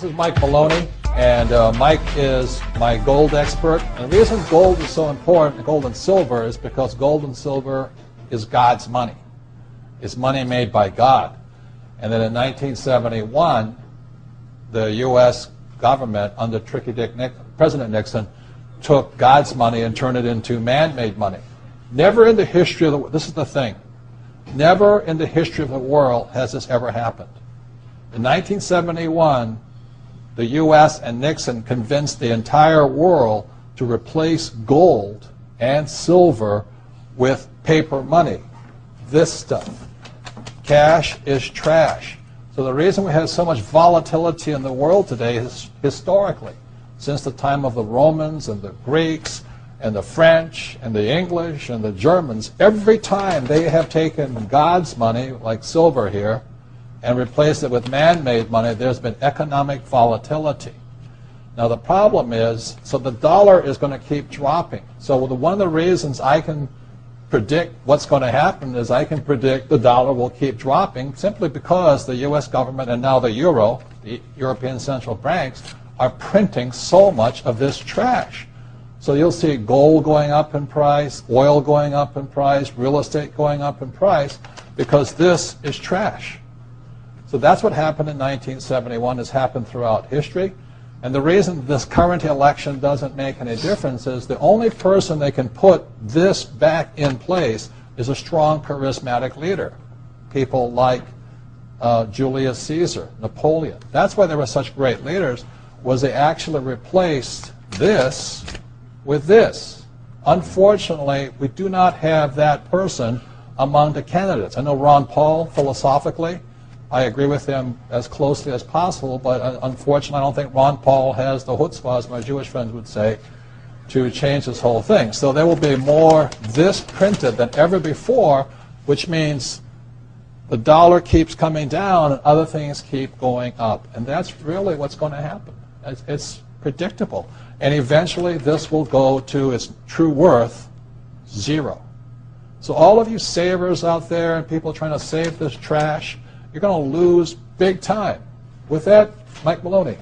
This is Mike Maloney, and Mike is my gold expert. And the reason gold is so important, gold and silver, is because gold and silver is God's money. It's money made by God. And then in 1971, the U.S. government, under President Nixon, took God's money and turned it into man-made money. Never in the history of the world, this is the thing, never in the history of the world has this ever happened. In 1971, the U.S. and Nixon convinced the entire world to replace gold and silver with paper money. This stuff. Cash is trash. So the reason we have so much volatility in the world today is historically, since the time of the Romans and the Greeks and the French and the English and the Germans, every time they have taken God's money, like silver here, and replaced it with man-made money, there's been economic volatility. Now the problem is, so the dollar is going to keep dropping. So one of the reasons I can predict what's going to happen is I can predict the dollar will keep dropping simply because the U.S. government and now the euro, the European central banks, are printing so much of this trash. So you'll see gold going up in price, oil going up in price, real estate going up in price, because this is trash. So that's what happened in 1971, has happened throughout history. And the reason this current election doesn't make any difference is the only person they can put this back in place is a strong, charismatic leader. People like Julius Caesar, Napoleon. That's why they were such great leaders, was they actually replaced this with this. Unfortunately, we do not have that person among the candidates. I know Ron Paul, philosophically, I agree with him as closely as possible, but unfortunately I don't think Ron Paul has the chutzpah, as my Jewish friends would say, to change this whole thing. So there will be more this printed than ever before, which means the dollar keeps coming down and other things keep going up. And that's really what's going to happen. It's predictable. And eventually this will go to its true worth, zero. So all of you savers out there and people trying to save this trash, you're going to lose big time. With that, Mike Maloney.